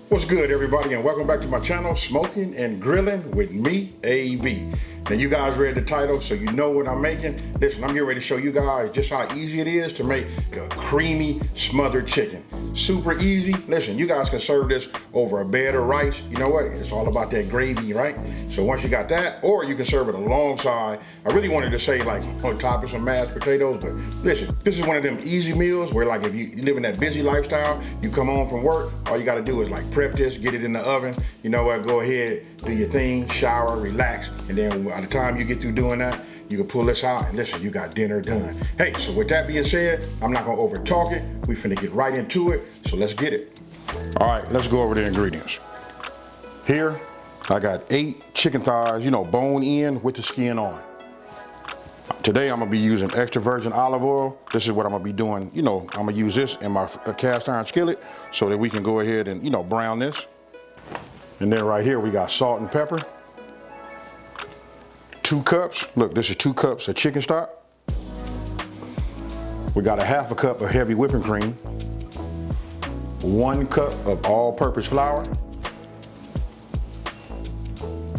What's good, everybody, and welcome back to my channel, Smoking and Grilling with me, AB. Now, you guys read the title, so you know what I'm making. Listen, I'm getting ready to show you guys just how easy it is to make a creamy smothered chicken. Super easy. Listen, you guys can serve this over a bed of rice. You know what? It's all about that gravy, right? So once you got that, or you can serve it alongside. I really wanted to say like on top of some mashed potatoes, but listen, this is one of them easy meals where like if you live in that busy lifestyle, you come home from work, all you got to do is like prep this, get it in the oven. You know what? Go ahead, do your thing, shower, relax, and then by the time you get through doing that, you can pull this out and listen, you got dinner done. Hey, so with that being said, I'm not gonna over talk it. We finna get right into it, so let's get it. All right, let's go over the ingredients. Here, I got 8 chicken thighs, bone in with the skin on. Today, I'm gonna be using extra virgin olive oil. This is what I'm gonna be doing. I'm gonna use this in my cast iron skillet so that we can go ahead and, brown this. And then right here, we got salt and pepper. 2 cups, look, this is 2 cups of chicken stock. We got a half a cup of heavy whipping cream. 1 cup of all-purpose flour.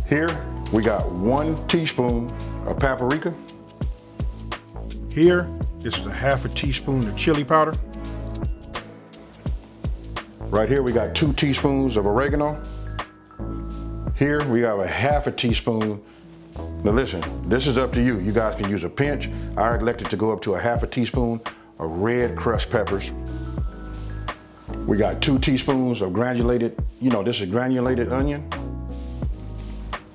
Here, we got 1 teaspoon of paprika. Here, this is a half a teaspoon of chili powder. Right here, we got 2 teaspoons of oregano. Here, we have a half a teaspoon. Now listen, this is up to you. You guys can use a pinch. I elected to go up to a half a teaspoon of red crushed peppers. We got 2 teaspoons of granulated, this is granulated onion.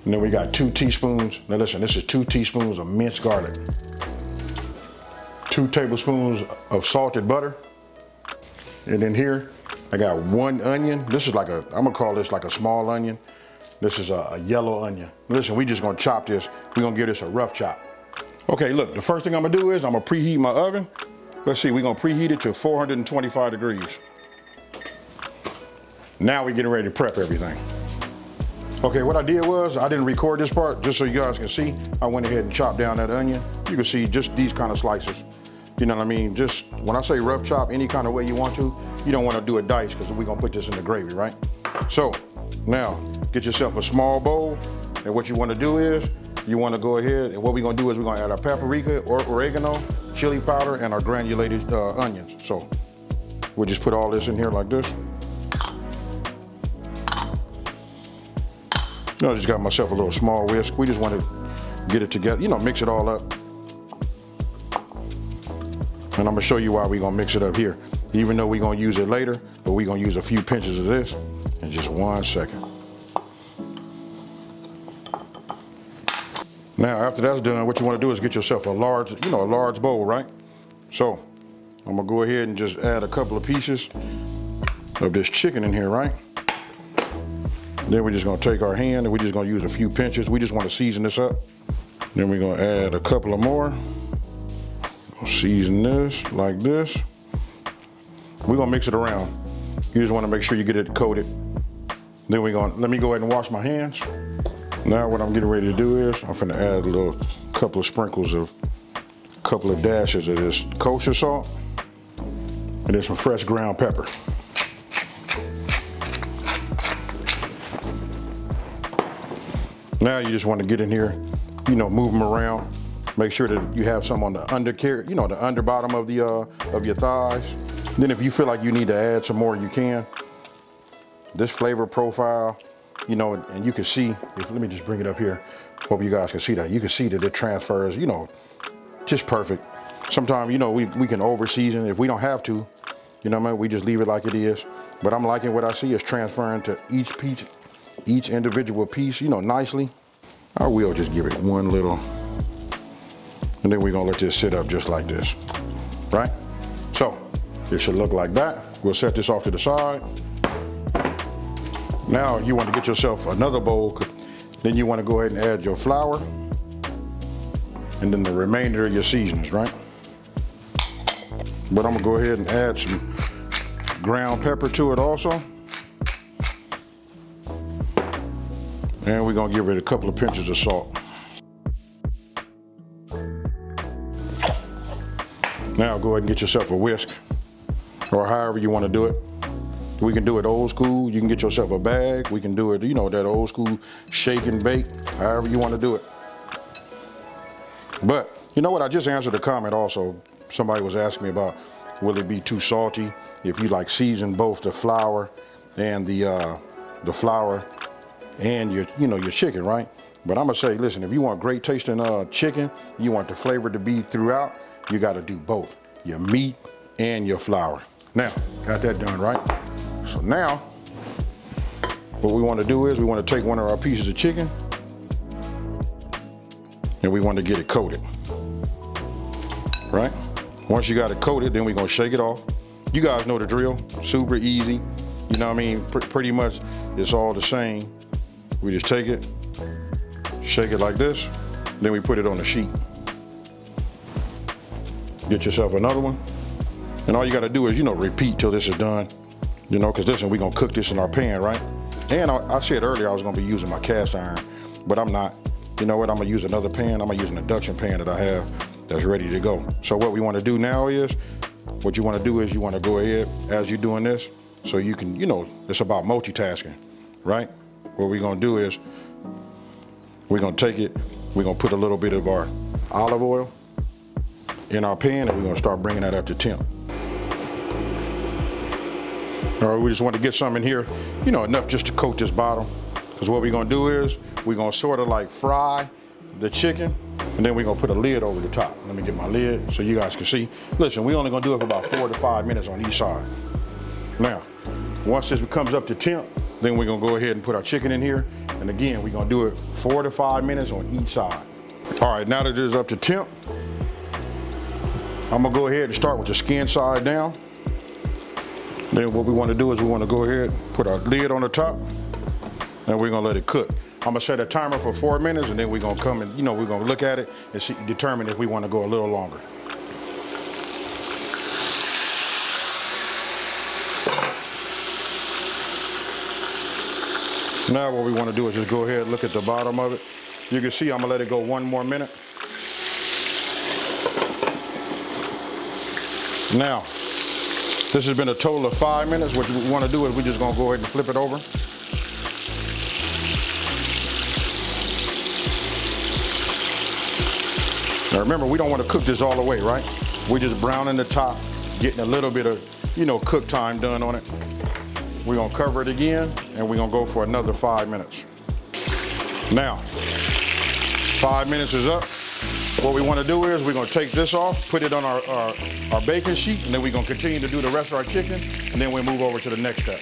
And then we got 2 teaspoons, now listen, this is 2 teaspoons of minced garlic. 2 tablespoons of salted butter. And then here, I got 1 onion. This is I'm gonna call this like a small onion. This is a yellow onion. Listen, we just gonna chop this. We're gonna give this a rough chop. Okay, look, the first thing I'm gonna do is I'm gonna preheat my oven. Let's see, we're gonna preheat it to 425 degrees. Now we're getting ready to prep everything. Okay, what I did was, I didn't record this part, just so you guys can see. I went ahead and chopped down that onion. You can see just these kind of slices. You know what I mean? Just, when I say rough chop, any kind of way you want to, you don't wanna do it dice, because we're gonna put this in the gravy, right? So, now, get yourself a small bowl, and what you want to do is, you want to go ahead, and what we're going to do is we're going to add our paprika, or oregano, chili powder, and our granulated onions. So, we'll just put all this in here like this. I just got myself a little small whisk. We just want to get it together, mix it all up. And I'm going to show you why we're going to mix it up here. Even though we're going to use it later, but we're going to use a few pinches of this. In just 1 second. Now, after that's done, what you want to do is get yourself a large, a large bowl, right? So, I'm gonna go ahead and just add a couple of pieces of this chicken in here, right? Then we're just gonna take our hand and we're just gonna use a few pinches. We just want to season this up. Then we're gonna add a couple of more. Season this like this. We're gonna mix it around. You just want to make sure you get it coated. Then let me go ahead and wash my hands. Now what I'm getting ready to do is, I'm gonna add a couple of sprinkles of, couple of dashes of this kosher salt, and then some fresh ground pepper. Now you just want to get in here, move them around. Make sure that you have some on the the under bottom of your thighs. Then if you feel like you need to add some more, you can. This flavor profile, and you can see, let me just bring it up here. Hope you guys can see that. You can see that it transfers, just perfect. Sometimes, we can over season if we don't have to, we just leave it like it is. But I'm liking what I see is transferring to each individual piece, nicely. I will just give it one little, and then we're gonna let this sit up just like this, right? So, it should look like that. We'll set this off to the side. Now you want to get yourself another bowl. Then you want to go ahead and add your flour and then the remainder of your seasonings, right? But I'm gonna go ahead and add some ground pepper to it also. And we're gonna give it a couple of pinches of salt. Now go ahead and get yourself a whisk, or however you want to do it. We can do it old school. You can get yourself a bag. We can do it, you know, that old school shake and bake, however you want to do it. But you know what? I just answered a comment also. Somebody was asking me about, will it be too salty if you like season both the flour and the flour and your chicken, right? But I'm gonna say, listen, if you want great tasting chicken, you want the flavor to be throughout, you got to do both, your meat and your flour. Now, got that done, right? So now, what we want to do is we want to take one of our pieces of chicken and we want to get it coated, right? Once you got it coated, then we're gonna shake it off. You guys know the drill, super easy. You know what I mean? Pretty much it's all the same. We just take it, shake it like this, then we put it on the sheet. Get yourself another one. And all you gotta do is, repeat till this is done. Cause listen, we're gonna cook this in our pan, right? And I said earlier I was gonna be using my cast iron, but I'm not. You know what, I'm gonna use another pan. I'm gonna use an induction pan that I have that's ready to go. So what we wanna do now is, what you wanna do is you wanna go ahead as you're doing this, so you can, it's about multitasking, right? What we're gonna do is, we're gonna take it, we're gonna put a little bit of our olive oil in our pan and we're gonna start bringing that up to temp. All right, we just want to get some in here, enough just to coat this bottom. Because what we're gonna do is, we're gonna sort of like fry the chicken, and then we're gonna put a lid over the top. Let me get my lid so you guys can see. Listen, we're only gonna do it for about 4 to 5 minutes on each side. Now, once this comes up to temp, then we're gonna go ahead and put our chicken in here. And again, we're gonna do it 4 to 5 minutes on each side. All right, now that it is up to temp, I'm gonna go ahead and start with the skin side down. Then what we wanna do is we wanna go ahead, put our lid on the top, and we're gonna let it cook. I'm gonna set a timer for 4 minutes, and then we're gonna come and, we're gonna look at it and determine if we wanna go a little longer. Now what we wanna do is just go ahead and look at the bottom of it. You can see I'm gonna let it go 1 more minute. Now, this has been a total of 5 minutes. What we wanna do is we're just gonna go ahead and flip it over. Now remember, we don't want to cook this all the way, right? We're just browning the top, getting a little bit of, cook time done on it. We're gonna cover it again, and we're gonna go for another 5 minutes. Now, 5 minutes is up. What we wanna do is we're gonna take this off, put it on our baking sheet, and then we're gonna continue to do the rest of our chicken, and then we'll move over to the next step.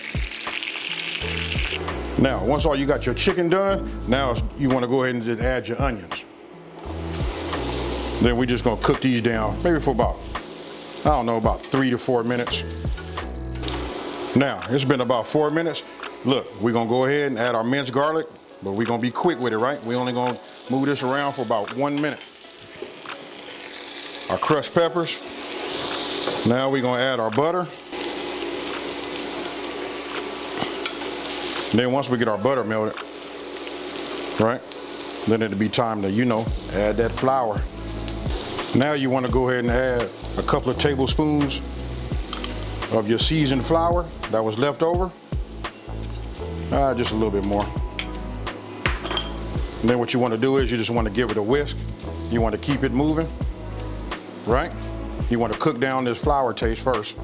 Now, once you got your chicken done, now you wanna go ahead and just add your onions. Then we're just gonna cook these down, maybe for about 3 to 4 minutes. Now, it's been about 4 minutes. Look, we're gonna go ahead and add our minced garlic, but we're gonna be quick with it, right? We're only gonna move this around for about 1 minute. Our crushed peppers. Now we're gonna add our butter. And then once we get our butter melted, right? Then it'll be time to, add that flour. Now you want to go ahead and add a couple of tablespoons of your seasoned flour that was left over. Just a little bit more. And then what you want to do is you just want to give it a whisk. You want to keep it moving, right? You want to cook down this flour taste first.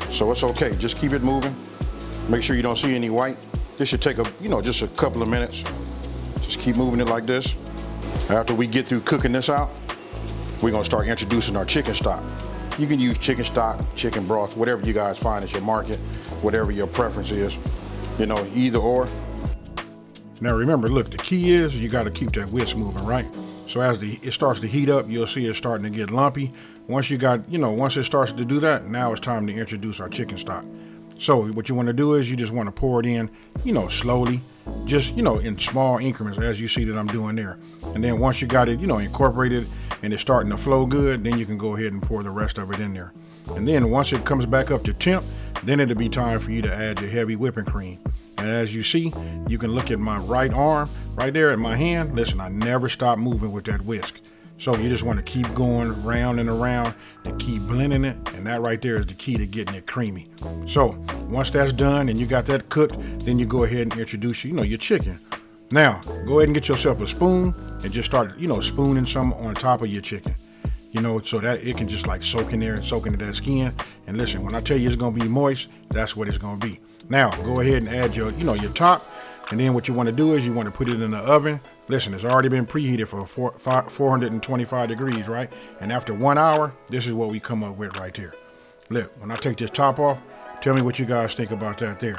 So it's okay, just keep it moving. Make sure you don't see any white. This should take just a couple of minutes. Just keep moving it like this. After we get through cooking this out, we're gonna start introducing our chicken stock. You can use chicken stock, chicken broth, whatever you guys find at your market, whatever your preference is, either or. Now remember, look, the key is you gotta keep that whisk moving, right? So as it starts to heat up, you'll see it starting to get lumpy. Once once it starts to do that, now it's time to introduce our chicken stock. So what you wanna do is you just wanna pour it in, slowly, just, in small increments as you see that I'm doing there. And then once you got it, incorporated and it's starting to flow good, then you can go ahead and pour the rest of it in there. And then once it comes back up to temp, then it'll be time for you to add your heavy whipping cream. And as you see, you can look at my right arm, right there at my hand. Listen, I never stop moving with that whisk. So you just want to keep going round and around and keep blending it. And that right there is the key to getting it creamy. So Once that's done and you got that cooked, then you go ahead and introduce, your chicken. Now, go ahead and get yourself a spoon and just start, spooning some on top of your chicken. So that it can just like soak in there and soak into that skin. And listen, when I tell you it's gonna be moist, that's what it's gonna be. Now, go ahead and add your, your top. And then what you wanna do is you wanna put it in the oven. Listen, it's already been preheated for 425 degrees, right? And after 1 hour, this is what we come up with right there. Look, when I take this top off, tell me what you guys think about that there.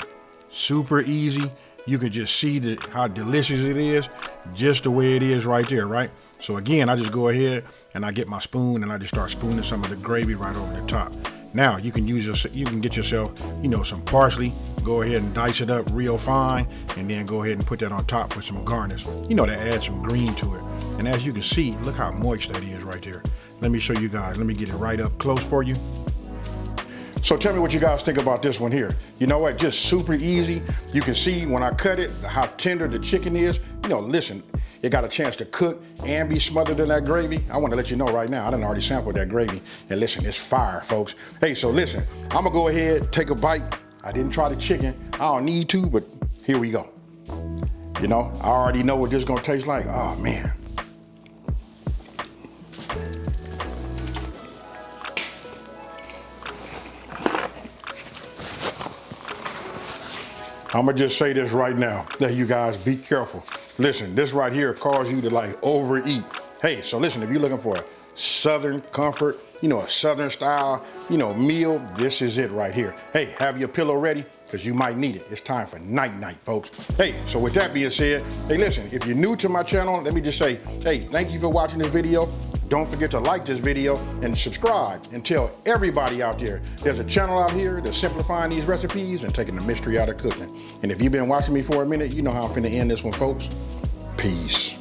Super easy. You can just see how delicious it is, just the way it is right there, right? So again, I just go ahead and I get my spoon and I just start spooning some of the gravy right over the top. Now you can get yourself, some parsley. Go ahead and dice it up real fine, and then go ahead and put that on top for some garnish. To add some green to it. And as you can see, look how moist that is right there. Let me show you guys. Let me get it right up close for you. So tell me what you guys think about this one here. You know what, just super easy. You can see when I cut it, how tender the chicken is. Listen, it got a chance to cook and be smothered in that gravy. I want to let you know right now, I done already sampled that gravy. And listen, it's fire, folks. Hey, so listen, I'm gonna go ahead, take a bite. I didn't try the chicken. I don't need to, but here we go. I already know what this is gonna taste like. Oh man. I'm gonna just say this right now, that you guys be careful. Listen, this right here causes you to like overeat. Hey, so listen, if you're looking for a Southern comfort, a Southern style, meal, this is it right here. Hey, have your pillow ready, because you might need it. It's time for night-night, folks. Hey, so with that being said, hey, listen, if you're new to my channel, let me just say, hey, thank you for watching this video. Don't forget to like this video and subscribe, and tell everybody out there there's a channel out here that's simplifying these recipes and taking the mystery out of cooking. And if you've been watching me for a minute, you know how I'm finna end this one, folks. Peace.